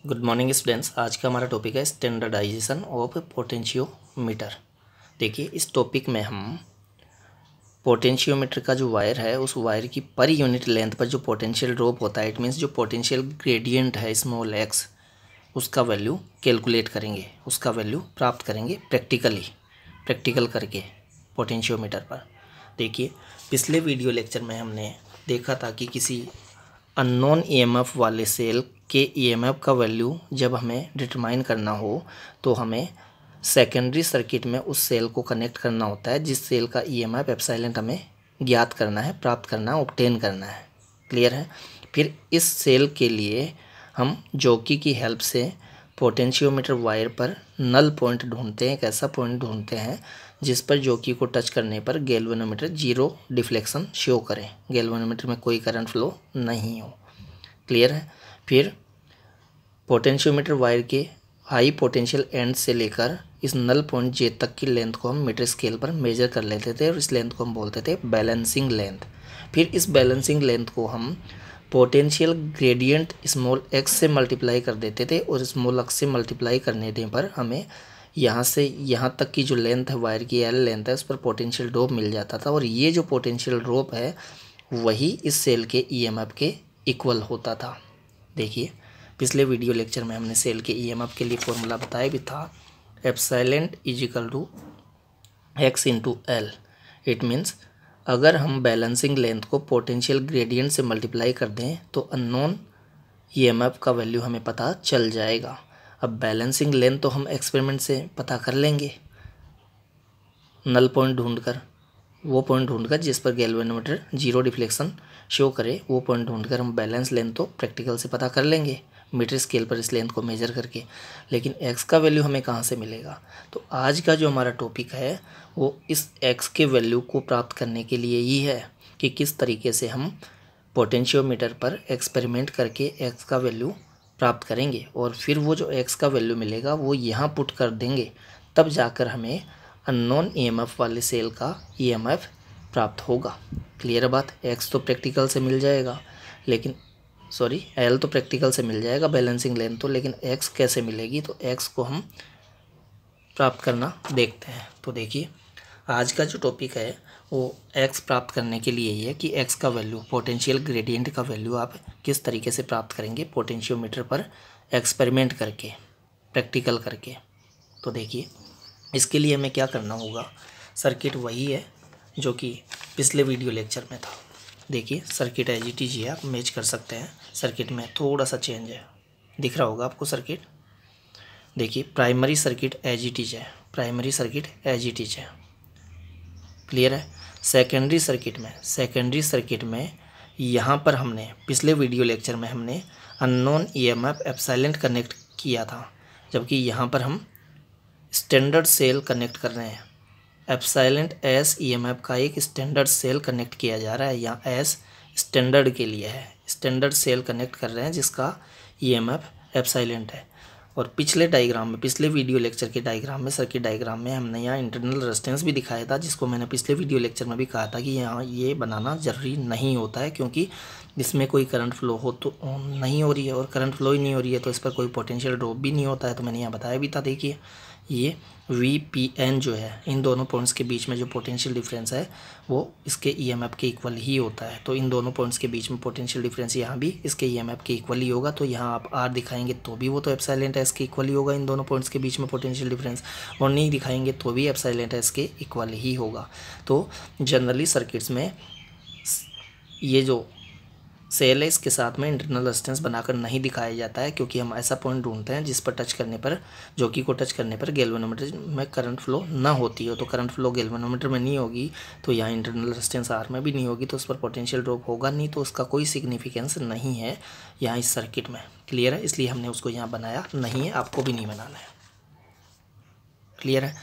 Good morning students. आज का हमारा टॉपिक है स्टैंडर्डाइजेशन ऑफ पोटेंशियोमीटर। देखिए, इस टॉपिक में हम पोटेंशियोमीटर का जो वायर है उस वायर की पर यूनिट लेंथ पर जो पोटेंशियल ड्रॉप होता है, इट मीन्स जो पोटेंशियल ग्रेडियंट है स्मॉल एक्स, उसका वैल्यू कैलकुलेट करेंगे, उसका वैल्यू प्राप्त करेंगे प्रैक्टिकल करके पोटेंशियोमीटर पर। देखिए, पिछले वीडियो लेक्चर में हमने देखा था कि किसी अननोन ईएमएफ वाले सेल के ईएमएफ का वैल्यू जब हमें डिटरमाइन करना हो तो हमें सेकेंडरी सर्किट में उस सेल को कनेक्ट करना होता है जिस सेल का ईएमएफ एप्सिलॉन हमें ज्ञात करना है, प्राप्त करना, ऑब्टेन करना है। क्लियर है। फिर इस सेल के लिए हम जॉकी की हेल्प से पोटेंशियोमीटर वायर पर नल पॉइंट ढूंढते हैं। एक ऐसा पॉइंट ढूंढते हैं जिस पर जॉकी को टच करने पर गैल्वेनोमीटर जीरो डिफ्लेक्शन शो करे, गैल्वेनोमीटर में कोई करंट फ्लो नहीं हो। क्लियर है। फिर पोटेंशियोमीटर वायर के हाई पोटेंशियल एंड से लेकर इस नल पॉइंट जे तक की लेंथ को हम मीटर स्केल पर मेजर कर लेते थे और इस लेंथ को हम बोलते थे बैलेंसिंग लेंथ। फिर इस बैलेंसिंग लेंथ को हम पोटेंशियल ग्रेडियंट स्मॉल एक्स से मल्टीप्लाई कर देते थे और स्मॉल एक्स से मल्टीप्लाई करने दें पर हमें यहाँ से यहाँ तक की जो लेंथ है वायर की, एल लेंथ है, उस पर पोटेंशियल ड्रॉप मिल जाता था और ये जो पोटेंशियल ड्रॉप है वही इस सेल के ईएमएफ के इक्वल होता था। देखिए, पिछले वीडियो लेक्चर में हमने सेल के ईएमएफ के लिए फॉर्मूला बताया भी था, epsilon is equal to x into l. It means अगर हम बैलेंसिंग लेंथ को पोटेंशियल ग्रेडियंट से मल्टीप्लाई कर दें तो अननोन ईएमएफ का वैल्यू हमें पता चल जाएगा। अब बैलेंसिंग लेंथ तो हम एक्सपेरिमेंट से पता कर लेंगे, नल पॉइंट ढूंढकर, वो पॉइंट ढूंढकर जिस पर गैल्वेनोमीटर जीरो डिफ्लेक्शन शो करे, वो पॉइंट ढूंढकर हम बैलेंस लेंथ तो प्रैक्टिकल से पता कर लेंगे मीटर स्केल पर इस लेंथ को मेजर करके। लेकिन एक्स का वैल्यू हमें कहाँ से मिलेगा? तो आज का जो हमारा टॉपिक है वो इस एक्स के वैल्यू को प्राप्त करने के लिए ही है कि किस तरीके से हम पोटेंशियोमीटर पर एक्सपेरिमेंट करके एक्स का वैल्यू प्राप्त करेंगे और फिर वो जो एक्स का वैल्यू मिलेगा वो यहाँ पुट कर देंगे, तब जाकर हमें अननोन ईएमएफ वाले सेल का ईएमएफ प्राप्त होगा। क्लियर है बात। एक्स तो प्रैक्टिकल से मिल जाएगा, लेकिन एल तो प्रैक्टिकल से मिल जाएगा बैलेंसिंग लेंथ तो, लेकिन एक्स कैसे मिलेगी? तो एक्स को हम प्राप्त करना देखते हैं। तो देखिए, आज का जो टॉपिक है वो एक्स प्राप्त करने के लिए ही है कि एक्स का वैल्यू, पोटेंशियल ग्रेडियंट का वैल्यू आप किस तरीके से प्राप्त करेंगे पोटेंशियोमीटर पर एक्सपेरिमेंट करके, प्रैक्टिकल करके। तो देखिए, इसके लिए हमें क्या करना होगा, सर्किट वही है जो कि पिछले वीडियो लेक्चर में था। देखिए, सर्किट एज इट इज है, आप मैच कर सकते हैं। सर्किट में थोड़ा सा चेंज है, दिख रहा होगा आपको सर्किट। देखिए, primary circuit as it is है, primary circuit as it is है। क्लियर है। सेकेंडरी सर्किट में यहाँ पर हमने पिछले वीडियो लेक्चर में हमने अननोन ईएमएफ एप्सिलॉन कनेक्ट किया था, जबकि यहाँ पर हम स्टैंडर्ड सेल कनेक्ट कर रहे हैं। एप्सिलॉन एस ईएमएफ का एक स्टैंडर्ड सेल कनेक्ट किया जा रहा है, यहाँ एस स्टैंडर्ड के लिए है, स्टैंडर्ड सेल कनेक्ट कर रहे हैं जिसका ईएमएफ एप्सिलॉन है। और पिछले डायग्राम में, पिछले वीडियो लेक्चर के डायग्राम में, सर्किट डायग्राम में हमने यहाँ इंटरनल रेजिस्टेंस भी दिखाया था, जिसको मैंने पिछले वीडियो लेक्चर में भी कहा था कि यहाँ ये बनाना ज़रूरी नहीं होता है, क्योंकि इसमें कोई करंट फ्लो हो तो नहीं हो रही है, और करंट फ्लो ही नहीं हो रही है तो इस पर कोई पोटेंशियल ड्रॉप भी नहीं होता है। तो मैंने यहाँ बताया भी था। देखिए, ये VPN जो है, इन दोनों पॉइंट्स के बीच में जो पोटेंशियल डिफरेंस है वो इसके ईएमएफ के इक्वल ही होता है। तो इन दोनों पॉइंट्स के बीच में पोटेंशियल डिफरेंस यहाँ भी इसके ईएमएफ के इक्वल ही होगा। तो यहाँ आप R दिखाएंगे तो भी वो तो एप्सिलॉन एस के इक्वल ही होगा, इन दोनों पॉइंट्स के बीच में पोटेंशियल डिफरेंस, और नहीं दिखाएंगे तो भी एप्सिलॉन एस के इक्वल ही होगा। तो जनरली सर्किट्स में ये जो सेल है इसके साथ में इंटरनल रेजिस्टेंस बनाकर नहीं दिखाया जाता है, क्योंकि हम ऐसा पॉइंट ढूंढते हैं जिस पर टच करने पर, जॉकी को टच करने पर गैल्वेनोमीटर में करंट फ्लो ना होती हो। तो करंट फ्लो गैल्वेनोमीटर में नहीं होगी तो यहाँ इंटरनल रेजिस्टेंस आर में भी नहीं होगी, तो उस पर पोटेंशियल ड्रॉप होगा नहीं, तो उसका कोई सिग्निफिकेंस नहीं है यहाँ इस सर्किट में। क्लियर है। इसलिए हमने उसको यहाँ बनाया नहीं है, आपको भी नहीं बनाना है। क्लियर है।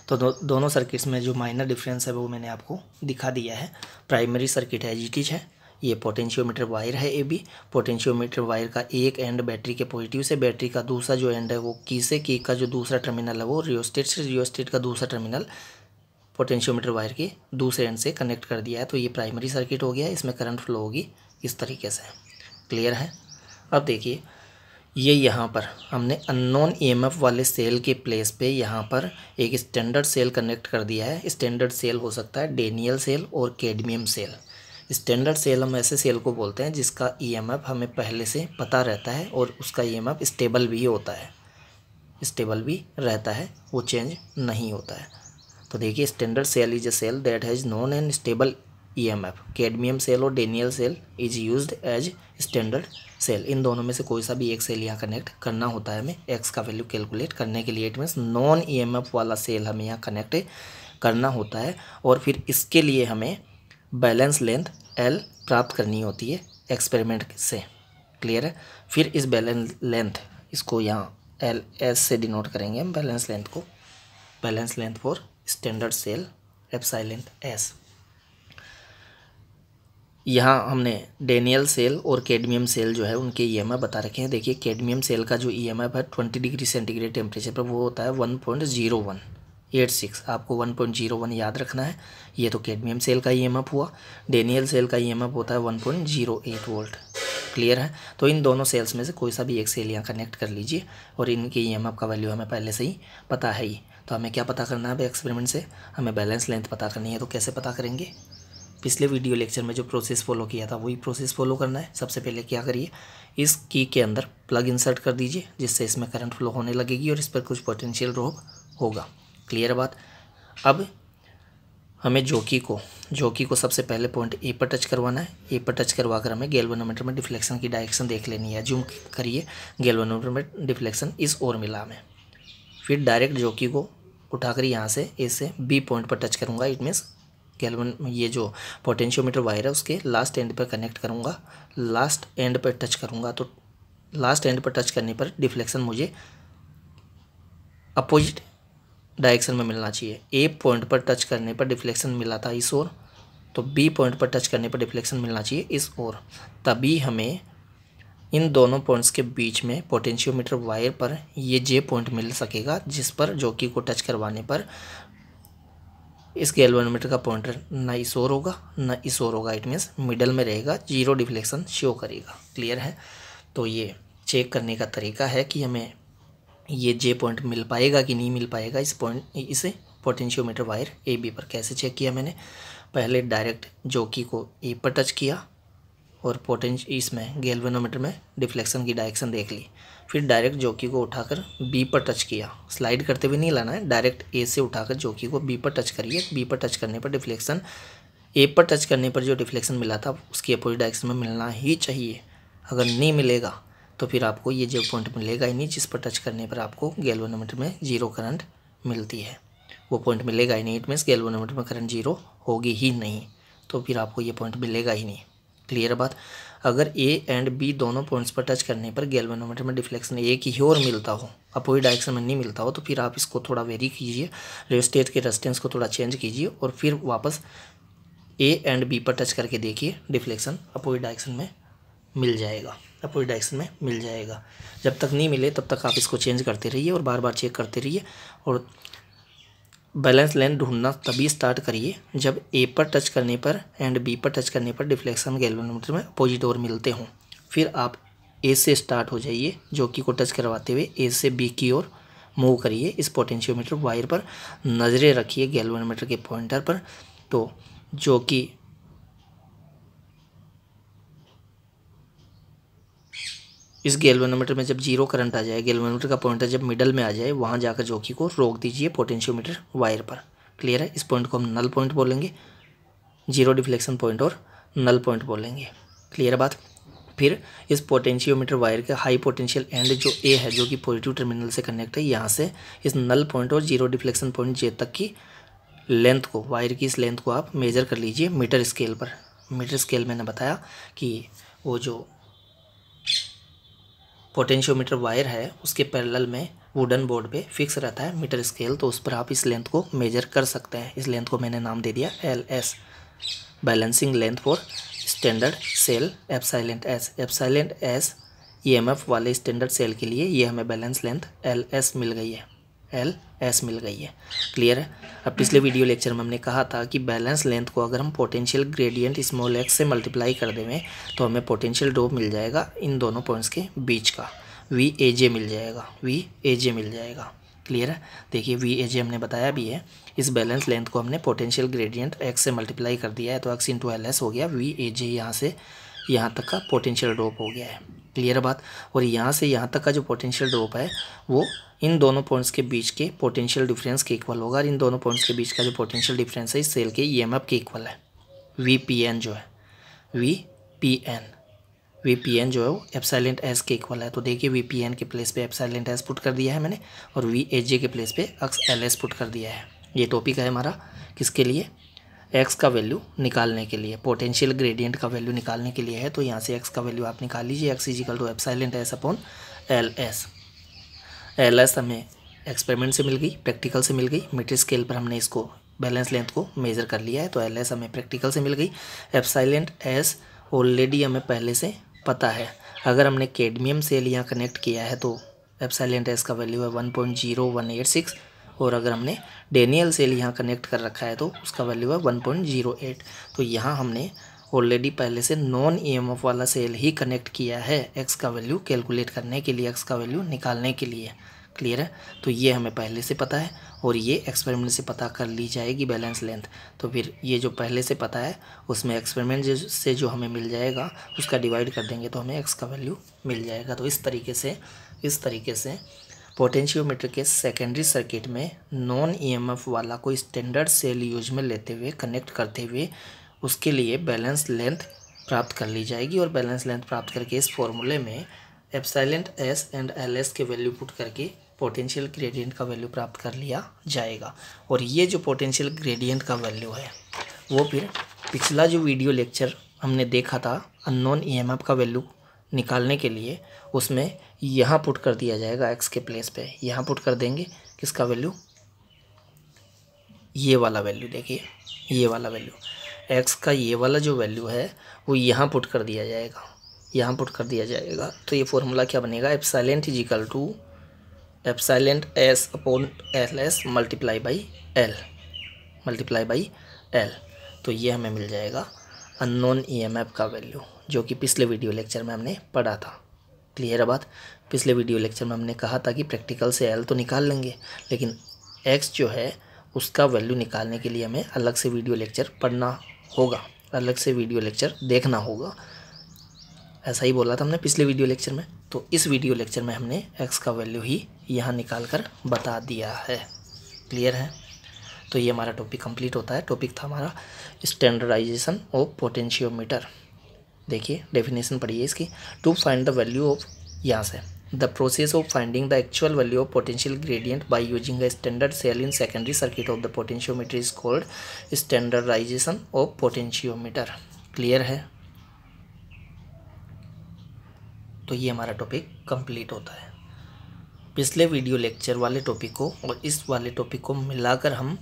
तो दोनों सर्किट्स में जो माइनर डिफरेंस है वो मैंने आपको दिखा दिया है। Primary circuit as it is है, ये पोटेंशियोमीटर वायर है AB। पोटेंशियोमीटर वायर का एक एंड बैटरी के पॉजिटिव से, बैटरी का दूसरा जो एंड है वो की से, की का जो दूसरा टर्मिनल है वो रियोस्टेट से, रियोस्टेट का दूसरा टर्मिनल पोटेंशियोमीटर वायर के दूसरे एंड से कनेक्ट कर दिया है। तो ये प्राइमरी सर्किट हो गया, इसमें करंट फ्लो होगी इस तरीके से। क्लियर है। अब देखिए, ये यहाँ पर हमने अननोन ईएमएफ वाले सेल के प्लेस पे यहाँ पर एक स्टैंडर्ड सेल कनेक्ट कर दिया है। स्टैंडर्ड सेल हो सकता है डेनियल सेल और कैडमियम सेल। स्टैंडर्ड सेल हम ऐसे सेल को बोलते हैं जिसका ईएमएफ हमें पहले से पता रहता है और उसका ईएमएफ स्टेबल भी होता है, स्टेबल भी रहता है, वो चेंज नहीं होता है। तो देखिए, standard cell is a cell that has known and stable EMF. Cadmium cell और Daniell cell is used as standard cell. इन दोनों में से कोई सा भी एक सेल यहाँ कनेक्ट करना होता है हमें एक्स का वैल्यू कैलकुलेट करने के लिए। इट मीन्स नॉन ईएमएफ वाला सेल हमें यहाँ कनेक्ट करना होता है और फिर इसके लिए हमें बैलेंस लेंथ एल प्राप्त करनी होती है एक्सपेरिमेंट से। क्लियर है। फिर इस बैलेंस लेंथ, इसको यहाँ एल एस से डिनोट करेंगे हम बैलेंस लेंथ को। Balance length for standard cell epsilon s. यहाँ हमने डेनियल सेल और कैडमियम सेल जो है उनके ईएमएफ बता रखे हैं। देखिए, कैडमियम सेल का जो ईएमएफ है 20 डिग्री सेंटीग्रेड टेम्परेचर पर वो होता है 1.0186। आपको 1.01 याद रखना है। ये तो कैडमियम सेल का ईएमएफ हुआ। डेनियल सेल का ईएमएफ होता है 1.08 वोल्ट। क्लियर है। तो इन दोनों सेल्स में से कोई सा भी एक सेल यहाँ कनेक्ट कर लीजिए और इनके ईएमएफ का वैल्यू हमें पहले से ही पता है ही। तो हमें क्या पता करना है एक्सपेरिमेंट से? हमें बैलेंस लेंथ पता करनी है। तो कैसे पता करेंगे? पिछले वीडियो लेक्चर में जो प्रोसेस फॉलो किया था वही प्रोसेस फॉलो करना है। सबसे पहले क्या करिए, इस की के अंदर प्लग इंसर्ट कर दीजिए जिससे इसमें करंट फ्लो होने लगेगी और इस पर कुछ पोटेंशियल ड्रॉप होगा। क्लियर बात। अब हमें जॉकी को सबसे पहले पॉइंट ए पर टच करवाना है। ए पर टच करवा कर हमें गैल्वेनोमीटर में डिफ्लेक्शन की डायरेक्शन देख लेनी है। जूम करिए, गैल्वेनोमीटर में डिफ्लेक्शन इस ओर मिला हमें। फिर डायरेक्ट जॉकी को उठाकर यहाँ से ए से बी पॉइंट पर टच करूँगा। इट मीन्स गैल्वन ये जो पोटेंशियोमीटर वायर है उसके लास्ट एंड पर कनेक्ट करूँगा। लास्ट एंड पर टच करूँगा तो लास्ट एंड पर टच करने पर डिफ्लेक्शन मुझे अपोजिट डायरेक्शन में मिलना चाहिए। ए पॉइंट पर टच करने पर डिफ्लेक्शन मिला था इस ओर, तो बी पॉइंट पर टच करने पर डिफ्लेक्शन मिलना चाहिए इस ओर। तभी हमें इन दोनों पॉइंट्स के बीच में पोटेंशियोमीटर वायर पर ये जे पॉइंट मिल सकेगा जिस पर जॉकी को टच करवाने पर इस गैल्वेनोमीटर का पॉइंटर ना इस ओर होगा ना इस ओर होगा। इट मीन्स मिडल में रहेगा, जीरो डिफ्लेक्शन शो करेगा। क्लियर है। तो ये चेक करने का तरीका है कि हमें ये जे पॉइंट मिल पाएगा कि नहीं मिल पाएगा इसे पोटेंशियोमीटर वायर ए बी पर। कैसे चेक किया मैंने? पहले डायरेक्ट जॉकी को ए पर टच किया और इसमें गैल्वेनोमीटर में डिफ्लेक्शन की डायरेक्शन देख ली। फिर डायरेक्ट जॉकी को उठाकर बी पर टच किया। स्लाइड करते हुए नहीं लाना है, डायरेक्ट ए से उठाकर जॉकी को बी पर टच करिए। बी पर टच करने पर डिफ्लेक्शन, ए पर टच करने पर जो डिफ्लेक्शन मिला था उसकी अपोजिट डायरेक्शन में मिलना ही चाहिए। अगर नहीं मिलेगा तो फिर आपको ये जो पॉइंट मिलेगा ही नहीं जिस पर टच करने पर आपको गैल्वेनोमीटर में जीरो करंट मिलती है, वो पॉइंट मिलेगा ही नहीं। इट मीन्स गैल्वेनोमीटर में करंट जीरो होगी ही नहीं, तो फिर आपको ये पॉइंट मिलेगा ही नहीं। क्लियर बात। अगर ए एंड बी दोनों पॉइंट्स पर टच करने पर गैल्वेनोमीटर में डिफ्लेक्शन एक ही और मिलता हो, अपोजिट डायरेक्शन में नहीं मिलता हो, तो फिर आप इसको थोड़ा वेरी कीजिए, रियोस्टेट के रेजिस्टेंस को थोड़ा चेंज कीजिए और फिर वापस ए एंड बी पर टच करके देखिए, डिफ्लेक्शन अपोजिट डायरेक्शन में मिल जाएगा, अपोजिट डायरेक्शन में मिल जाएगा। जब तक नहीं मिले तब तक आप इसको चेंज करते रहिए और बार बार चेक करते रहिए। और बैलेंस लेंथ ढूंढना तभी स्टार्ट करिए जब ए पर टच करने पर एंड बी पर टच करने पर डिफ्लेक्शन गैल्वेनोमीटर में अपोजिट ओर मिलते हों। फिर आप ए से स्टार्ट हो जाइए, जॉकी को टच करवाते हुए ए से बी की ओर मूव करिए। इस पोटेंशियोमीटर वायर पर नज़रें रखिए गैल्वेनोमीटर के पॉइंटर पर। तो जॉकी इस गैल्वेनोमीटर में जब जीरो करंट आ जाए, गैल्वेनोमीटर का पॉइंटर जब मिडल में आ जाए, वहाँ जाकर जॉकी को रोक दीजिए पोटेंशियोमीटर वायर पर। क्लियर है। इस पॉइंट को हम नल पॉइंट बोलेंगे, जीरो डिफ्लेक्शन पॉइंट और नल पॉइंट बोलेंगे। क्लियर बात। फिर इस पोटेंशियोमीटर वायर के हाई पोटेंशियल एंड जो ए है, जो कि पॉजिटिव टर्मिनल से कनेक्ट है, यहाँ से इस नल पॉइंट और जीरो डिफ्लेक्शन पॉइंट जे तक की लेंथ को, वायर की इस लेंथ को आप मेजर कर लीजिए मीटर स्केल पर। मीटर स्केल मैंने बताया कि वो जो पोटेंशियोमीटर वायर है उसके पैरेलल में वुडन बोर्ड पे फिक्स रहता है मीटर स्केल, तो उस पर आप इस लेंथ को मेजर कर सकते हैं। इस लेंथ को मैंने नाम दे दिया LS, balancing length for standard cell epsilon S। Epsilon S EMF वाले स्टैंडर्ड सेल के लिए ये हमें बैलेंस लेंथ LS मिल गई है, LS मिल गई है। क्लियर है। अब पिछले वीडियो लेक्चर में हमने कहा था कि बैलेंस लेंथ को अगर हम पोटेंशियल ग्रेडियंट स्मॉल x से मल्टीप्लाई कर दें तो हमें पोटेंशियल ड्रॉप मिल जाएगा इन दोनों पॉइंट्स के बीच का। VAJ मिल जाएगा, VAJ मिल जाएगा। क्लियर है। देखिए VAJ हमने बताया भी है, इस बैलेंस लेंथ को हमने पोटेंशियल ग्रेडियंट x से मल्टीप्लाई कर दिया है तो x इंटू LS हो गया। VAJ यहाँ से यहाँ तक का पोटेंशियल ड्रॉप हो गया है। क्लियर बात। और यहाँ से यहाँ तक का जो पोटेंशियल ड्रॉप है वो इन दोनों पॉइंट्स के बीच के पोटेंशियल डिफरेंस के इक्वल होगा, और इन दोनों पॉइंट्स के बीच का जो पोटेंशियल डिफरेंस है इस सेल के EMF के इक्वल है। VPN जो है, VPN जो है वो एप्सिलॉन S के इक्वल है। तो देखिए VPN के प्लेस पे एप्सिलॉन S पुट कर दिया है मैंने, और VAJ के प्लेस पे LS पुट कर दिया है। ये टॉपिक है हमारा किसके लिए, x का वैल्यू निकालने के लिए, पोटेंशियल ग्रेडियंट का वैल्यू निकालने के लिए है। तो यहाँ से x का वैल्यू आप निकाल लीजिए, x is equal to epsilon S upon LS हमें एक्सपेरिमेंट से मिल गई, प्रैक्टिकल से मिल गई, मीटर स्केल पर हमने इसको बैलेंस लेंथ को मेज़र कर लिया है तो LS हमें प्रैक्टिकल से मिल गई। एप्सिलॉन S ऑलरेडी हमें पहले से पता है, अगर हमने कैडमियम सेल यहाँ कनेक्ट किया है तो एप्सिलॉन S का वैल्यू है 1.0186, और अगर हमने डेनियल सेल यहाँ कनेक्ट कर रखा है तो उसका वैल्यू है 1.08। तो यहाँ हमने ऑलरेडी पहले से नॉन EMF वाला सेल ही कनेक्ट किया है x का वैल्यू कैलकुलेट करने के लिए, x का वैल्यू निकालने के लिए। क्लियर है। तो ये हमें पहले से पता है और ये एक्सपेरिमेंट से पता कर ली जाएगी बैलेंस लेंथ। तो फिर ये जो पहले से पता है उसमें एक्सपेरिमेंट से जो हमें मिल जाएगा उसका डिवाइड कर देंगे तो हमें x का वैल्यू मिल जाएगा। तो इस तरीके से पोटेंशियोमीटर के सेकेंडरी सर्किट में नॉन EMF वाला कोई स्टैंडर्ड सेल यूज में लेते हुए, कनेक्ट करते हुए उसके लिए बैलेंस लेंथ प्राप्त कर ली जाएगी, और बैलेंस लेंथ प्राप्त करके इस फॉर्मूले में एप्सिलॉन S एंड LS के वैल्यू पुट करके पोटेंशियल ग्रेडियंट का वैल्यू प्राप्त कर लिया जाएगा। और ये जो पोटेंशियल ग्रेडियंट का वैल्यू है वो फिर पिछला जो वीडियो लेक्चर हमने देखा था अननोन EMF का वैल्यू निकालने के लिए, उसमें यहाँ पुट कर दिया जाएगा x के प्लेस पे। यहाँ पुट कर देंगे किसका वैल्यू, ये वाला वैल्यू। देखिए ये वाला वैल्यू x का, ये वाला जो वैल्यू है वो यहाँ पुट कर दिया जाएगा, यहाँ पुट कर दिया जाएगा। तो ये फॉर्मूला क्या बनेगा, epsilon is equal to epsilon S upon LS multiply by L। तो ये हमें मिल जाएगा अननोन EMF का वैल्यू, जो कि पिछले वीडियो लेक्चर में हमने पढ़ा था। क्लियर है बात। पिछले वीडियो लेक्चर में हमने कहा था कि प्रैक्टिकल से L तो निकाल लेंगे, लेकिन X जो है उसका वैल्यू निकालने के लिए हमें अलग से वीडियो लेक्चर पढ़ना होगा, अलग से वीडियो लेक्चर देखना होगा। ऐसा ही बोला था हमने पिछले वीडियो लेक्चर में। तो इस वीडियो लेक्चर में हमने x का वैल्यू ही यहाँ निकाल कर बता दिया है। क्लियर है। तो ये हमारा टॉपिक कंप्लीट होता है। टॉपिक था हमारा स्टैंडर्डाइजेशन ऑफ पोटेंशियोमीटर। देखिए डेफिनेशन पढ़िए इसकी। To find the value of, यहाँ से the process of finding the actual value of potential gradient by using a standard cell in secondary circuit of the potentiometer is called standardisation of potentiometer. Clear है। तो ये हमारा topic complete होता है। पिछले video lecture वाले topic को और इस वाले टॉपिक को मिलाकर हम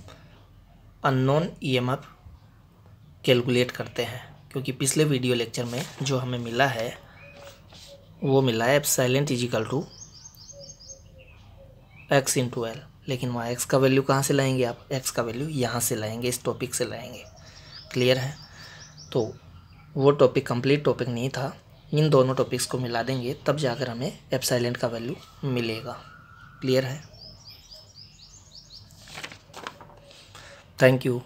अननोन EMF कैलकुलेट करते हैं, क्योंकि पिछले वीडियो लेक्चर में जो हमें मिला है वो मिला है epsilon is equal to x into L, लेकिन वहाँ x का वैल्यू कहाँ से लाएंगे आप, x का वैल्यू यहाँ से लाएंगे, इस टॉपिक से लाएंगे। क्लियर है। तो वो टॉपिक कंप्लीट टॉपिक नहीं था, इन दोनों टॉपिक्स को मिला देंगे तब जाकर हमें एप्सिलॉन का वैल्यू मिलेगा। क्लियर है। Thank you.